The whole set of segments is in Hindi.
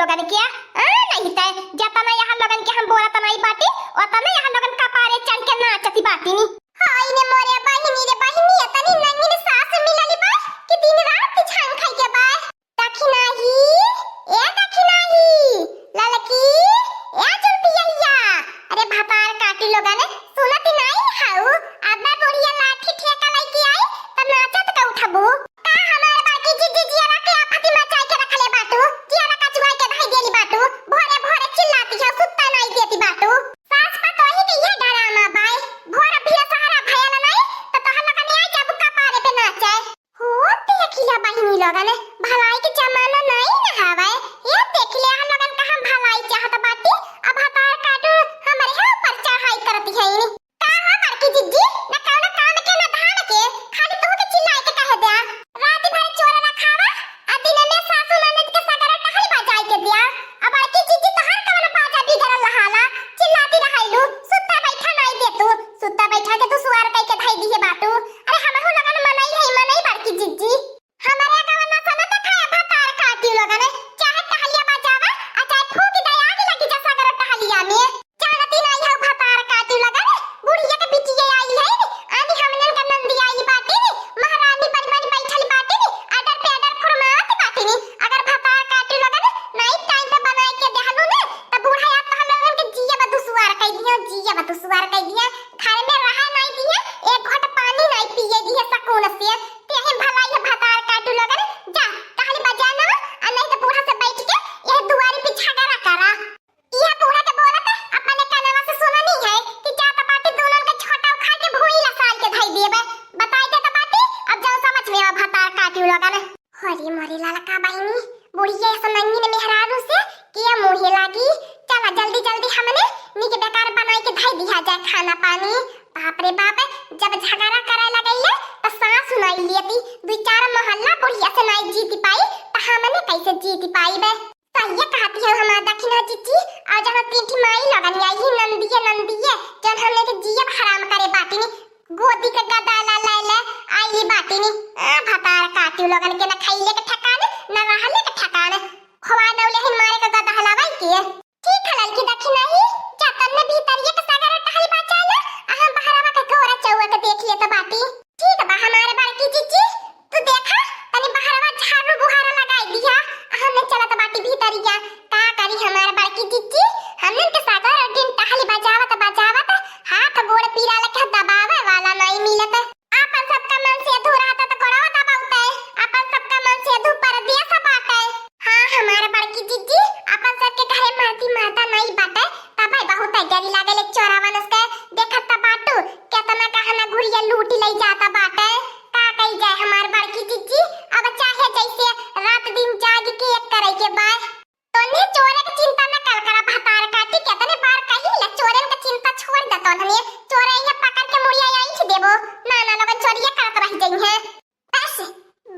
लोगन के नहीं ते जतना यहाँ लोगन के हम बोला तना ही बाटी ओतना यहाँ लोगन कपारे चढ़ के नाचती बाटी नी हाय ने मोरे बहिनी तनी नंगी ने सास मिलली बा कि दिन रात झांग खाई के बा दखिनाही ललकी ए जुलपिया अरे भातार काटी लोगन सुनत नहीं हाउ आधा बोरिया लाठी ठेका लेके आई त नाचत का उठबू का हमार बाकी जिया के आफती मचाई के रखले बाटू जिया का चुवाई के भाई देली बाटू भोरे भोरे चिल्लाती है सुत्ता नहीं देती बाटू सास पतोही के ये डरामा बाई भोर भी सहारा भयल नहीं त तहल लोगन आई जब कपारे पे नाचे हो देखिला बहिनी लोगन भलाई के जमाना नहीं न हवे ये देख ले हम लोगन का हम भलाई चाहत बाटी अब हतार काटू हमारे यहाँ पर चढ़ाई करती है नी का हो बड़की जिज्जी न कौन काम के न धान के खाली तू के चिल्लाए के कहे दिया रात भर चोर रखावा आ दिन में सासू ननद के सगरा टहल बजाई के दिया अब बड़की जिज्जी तो हर कवन पाजा बिगड़ल रहाला चिल्लाती रहाइलू सुत्ता बैठा नहीं दे तू सुत्ता बैठा के तू सुवार कई के धाई दिए बाटू अरे हमहु लगन मनई बड़की जिज्जी हमारे कवन सना त खाया भतार काटी लगन चाहे टहलिया बजावा आ चाहे फूक दे आग लगी जा सगरा टहलिया में जानती नहीं है भतार काटी लगन बुढ़िया के बिटिया आई है आनी हमने का नंदी आई बाटी महारानी बन बैठल बाटी आडर पे आडर फरमात बाटी अगर भतार काटी लगन नहीं टाइम पे बनाई के देहलू ने त बूढ़ा या त हमन के जिया बदुसवार कई दिया खाए में रहा नहीं दिया एक घोट पानी नहीं पिए दिया सकून से तेहे भलाई है भतार काटी लगन जा कहानी बजाना आ नहीं तो बूढ़ा से बैठ के ये दुआरी पे झगड़ा करा यह बूढ़ा के बोलत अपने कानवा से सुना नहीं है कि जा त बाटी दोनों के छोटा उखा के भूई ला साल के धाई देबे बताई दे त बाटी अब जाओ समझ में आ भतार काटी लगन हरी मरी लालका बहिनी बुढ़िया ऐसा नंगी ने मेहरारू से किया मुहे लागी चला जल्दी हमने नीचे बेकार बनाई के धाई दिया जाए खाना पानी बाप रे बाप जब झगड़ा करे लगइले त सांस सुनाई लेती दो चार मोहल्ला बुढ़िया से नहीं जीती पाई त हमने कैसे जीती पाई बे सही कहती है हमार दखिना चिची और जहां तीठी माई लगन आई नंदिये जन हमने के जीव हराम करे बाटी नी गोदी के गदा ला ले आई बाटी नी भतार काटी लगन के न खाइले के ठकाने न रहले के ठकाने खवा नौले हिन मारे के गदा हलावाई के ठीक हलल की दखिना ही जातन ने भीतर ये के सगर टहल बचाना हम बहरावा के गोरा चौवा के देख ले त बाटी ठीक बा हमारे बड़की जिज्जी तू देखा तनी बहरावा झाड़ू बुहारा लगाई दिया हमने चला त बाटी भीतर या का करी हमारे बड़की जिज्जी हमने के सगर दिन टहल बजावत हाथ गोड़ पीरा लेके दबावे वाला नहीं मिलत आपन सबका मन से अधूरा था तो कोड़वा दबाउते आपन सबका मन से अधू परदेस बाटे हां हमारे बड़की जिज्जी आपन सबके घरे माटी माता नहीं बाटे तबे बहुत डरी लागले चोरावन उसके देखत त बाटू केतना कहना घुरिया लूटी लई जाता बाटे का कई जाए हमार बड़की जिज्जी अब चाहे जैसे रात दिन जाग के एक करे के बा तोने चोरे की चिंता न कर करा भतार काटी केतने बार कही ले चोरन के चिंता छोड़ दे तोने चोरे ये पकड़ के मुड़िया आई छ देबो ना लोगन चोरिया करत रह जई है बस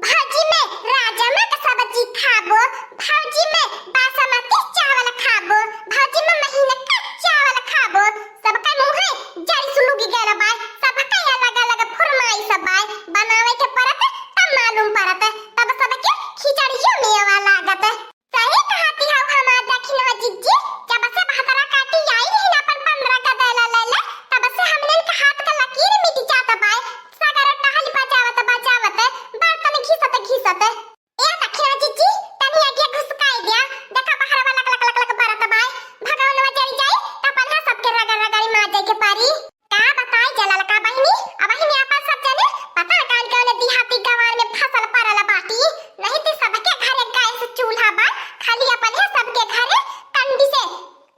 भाजी में राजा में का सब्जी खाबो भाजी में बासमती चावल खाबो भाजी में महीने का चावल खाबो सबका मुंह है जड़ी सुलुगी गेला बा सबका अलग फरमाई सब बा बनावे के परत तब मालूम परत तब सबके खिचड़ियों में वाला लागत सही कहती है हमार दखिना जिज्जी जब से भतरा काटी आई नहीं अपन 15 का देला ले तब से हमने के हाथ का लकीर मिट जाता बा सगर टहल बजावत बर्तन घिसत ए दखिना जिज्जी तनी आगे घुसकाई दिया देखा बाहर वाला लक बरत बा भगवान जरी जाए अपन सबके रगड़ी माजे के पारी का बताई जलाल का बहिनी अब ही अपन सब जने पता कान के देहाती गवार में फसल परल बाटी नहीं तो सबके घरे गैस चूल्हा बा खाली अपन है सबके घरे कंडी से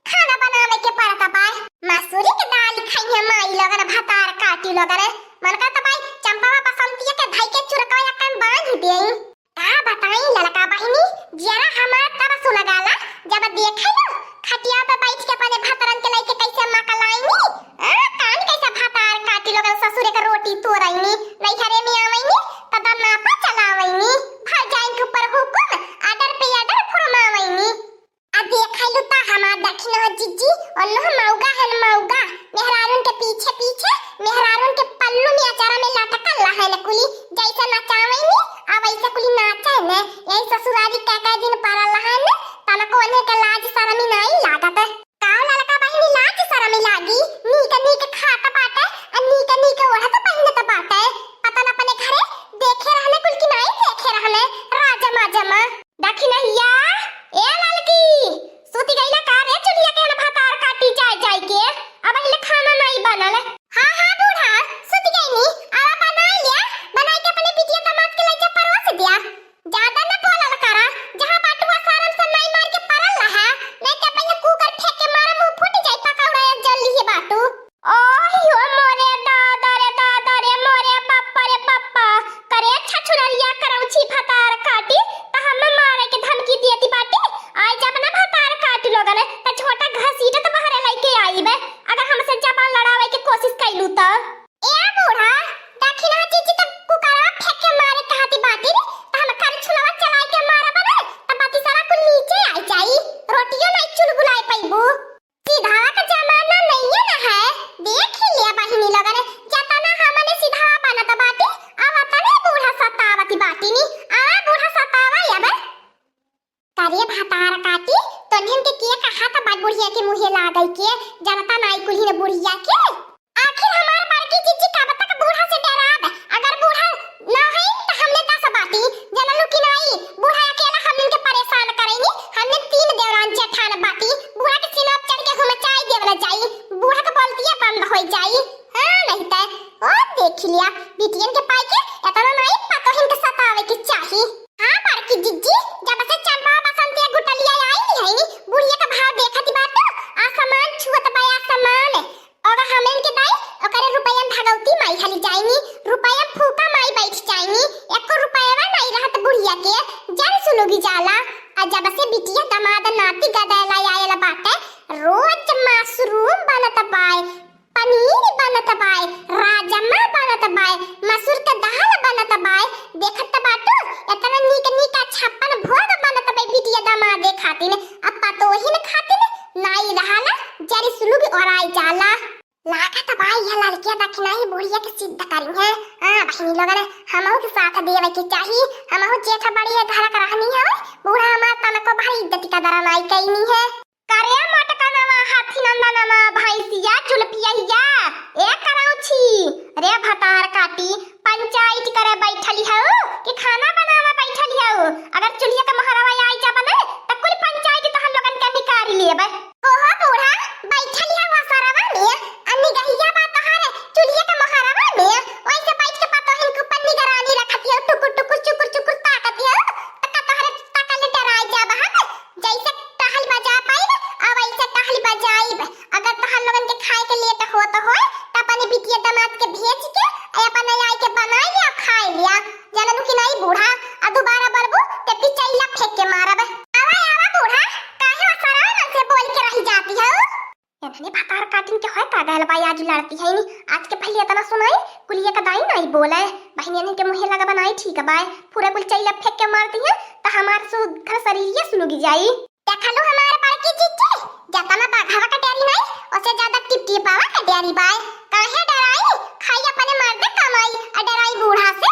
खाना बनावे के परता बा मसूरी के दाल खाई है माई लगन भतार काटी लगन मन का त भाई चंपावा बसंतिया के धाई के चुरका एकन बांध देई का बताई ललका बहिनी जरा हमार तब सुलगाला जब देखे लो खटिया पे बैठ के अपने भतरन के लेके कैसे मकलाईनी कान कैसे भतार काटी लगन ससुरे के रोटी तोड़ाईनी नहीं घरे में आवईनी तदा नापा चलावईनी भजाई के ऊपर हुकुम आदर पे आदर फरमावईनी आ देखैलु ता हमार दखिना जिज्जी अल्लाह मौगा है मौगा मेहरारून के पीछे मेहरारून के पल्लू में अचारा में लटकल रहल कुली जैसे नचावईनी आ वैसे कुली नाचे ने यही ससुरारी काका दिन पारा लहन तनको ने के लाज शरम नहीं लागत काव ललका बहिनी लाज शरम लागी नीक खाता बाटे आ नीक ओढ़त पहिनत बाटे पता न अपने घरे देखे रहने कुल की नहीं देखे रहने राजा माजमा देखी नहिया ए ललकी सूती गईला का रे चुलिया के न भातार काटी जाय के अब इले खाना नहीं बनल हां बूढ़ा सूती गईनी आवा बना लिया बनाई के अपने बिटिया दामाद के लइजा परवा से दिया ज्यादा न बोलल करा जहां बाटुआ सारम से नहीं मार के परल रहा नहीं के पहले कुकर फेंक के मारा मुंह फूट जाई पकौड़ा जल्दी ही बाटू ओहियो मोरे दादा रे मोरे पप्पा करे छछुरिया करौची भातार काटी त हम मारे के धमकी देती बाटी आज जब ना भातार काट लोगन त छोटा घसीट त बाहर लेके आईबे अगर हमसे जबान लड़ावे के कोशिश कैलू त ए बूढ़ा दक्षिणा चीची त कुकरा फेंक के मारे कहती बाटी त हम कर छुलवा चलाई के मारब ना त बाती सारा कुल नीचे आई जाई रोटियो नहीं चुलबुलाई पैबू सीधा का जमाना नहीं है देख ही लिया बहिनी लोगन जतना हमने सीधा बनत बाटी आवत ने बूढ़ा सतावती बाटी नी आ बूढ़ा सतावा याबे करिए भातार काटी तोनिन के किए कहा त बात बुढ़िया के मुंहे लागई के जनता नाई कुली ने बुढ़िया के आखिर हमार बड़की जीजी का तक बूढ़ा से डराब अगर बूढ़ा ना है त हमने 10 बाटी जनलू की नहीं बूढ़ा अकेला हमन के परेशान करेनी हमने 3 देवरान जेठान बाटी बूढ़ा के सीना चढ़ के घुमे चाय देवला जाई बूढ़ा के बोलती है बंद हो जाई हां नहीं त ओ देख लिया बिटियन के पाई के एतना नहीं पतो हिन के सतावे के चाही हां बड़की जीजी जब से चंपा बसंती गुटलिया आई है नी बुढ़िया का भाव देखती बात आसमान छुअत बा आसमान और हमें के दाई ओकरे रुपया भगवती माई खाली जाईनी रुपया फूका माई बैठ जाईनी एको रुपया नहीं रहत बुढ़िया के जन सुलोगी जाला आ जब से बिटिया दामाद नाती गदाला आयला बाटे रोज मशरूम बनत बाय पनीर बनत बाय राजमा बनत बाय मसूर के दाल बनत बाय देखत बाटू एतना नीक छप्पन भोग बनत बाय बिटिया दामाद खातिन अब पतोहिन खातिन नाई रहाला जरी सुलुग ओराई जाला लागत बाई ये लड़कियां दखना ही बुढ़िया के सिद्ध करी है हां बहिनी लोगन हमहु के साथ देवे के चाही हमहु जेठा बड़ी है घर करहनी है बूढ़ा हमार तनको भारी इज्जत का दरा नाई कईनी है करे मटकनवा हाथी नंदनवा भैंसिया जुलपिया ए कराउची रे भतार काटी पंचायत करे बैठली है कि खाना बनावा बैठली है अगर चुलिया के महरवा आई जा बने त कुल पंचायत त हम लोगन के निकाल लेबे ओहो बूढ़ा बैठली है वसरवा में अन्नी गहिया बा तोहरे चुलिया के महरवा में ओइसे बैठ के पतो हिन के ऊपर निगरानी रखती है टुकुर चुकुर ताकती है त तोहरे ताकले डराई जा बहा जैसे टहल बजा पाई अब ऐसे टहल बजाई अगर तोहर लोगन के खाए के लेट हो त होय त अपने बिटिया दामाद के भेज के अपन आई के बनाई लिया खाए लिया जननु की नहीं बूढ़ा आ दोबारा बरबू ते पिचैला फेंक के मारब आवा बूढ़ा काहे असरा मन से बोल के रही जाती है एने भातार काटिन के होय कागल बाई आज लड़ती है नी आज के पहले इतना सुनाई कुलिया का दाई नहीं बोले बहनियन के मुंह लगा बनाई ठीक है बाय पूरा कुल चैला फेंक के मारती है त हमार सुधर शरीर सुलुगी जाई देखलू हमारे बड़की जीजी जतना बाघावा का डैरी नहीं ओसे ज्यादा टिपटिपावा का डैरी बाय काहे डराई खाई अपने मर्द कमाई आ डराई बूढ़ा से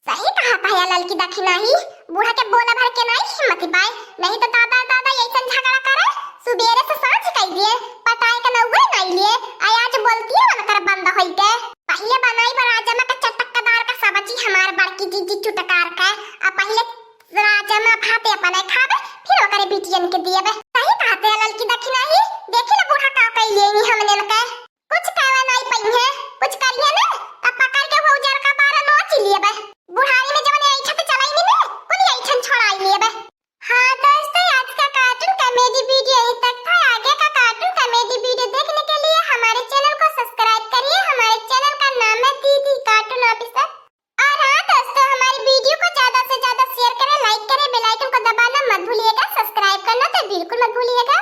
सही कहा भैया ललकी दखिना ही बूढ़ा के बोला भर के नहीं हिम्मत बाय नहीं तो दादा ऐसन झगड़ा करे सुबेरे से सांझ कई दिए पताए के नौवे नहीं लिए आज बोलती है मन कर बंद होई के पहले बनाई बा राजमा का चटकदार का सब्जी हमार बड़की जीजी चुटकार का आ पहले राजमा भाते अपने खाबे फिर ओकरे बिटियन के दिएबे सही कहते ललकी दखिना ही देखी ना बूढ़ा का कई लेनी हमने के कुछ कहवा नहीं पई है कुछ करिए ना अब पकड़ के हो जर का बारा नोच लिएबे बुढ़ारी में जवन ऐठा तो चलाई नहीं ने कुल ऐठन छोड़ाई लिएबे हां दोस्तों आज का कार्टून कॉमेडी वीडियो यहीं तक था आगे का कार्टून कॉमेडी वीडियो देखने के लिए हमारे चैनल को सब्सक्राइब करिए हमारे चैनल का नाम है दीदी कार्टून ऑफिसर और हां दोस्तों हमारी वीडियो को ज्यादा से ज्यादा शेयर करें लाइक करें बेल आइकन को दबाना मत भूलिएगा सब्सक्राइब करना तो बिल्कुल मत भूलिएगा।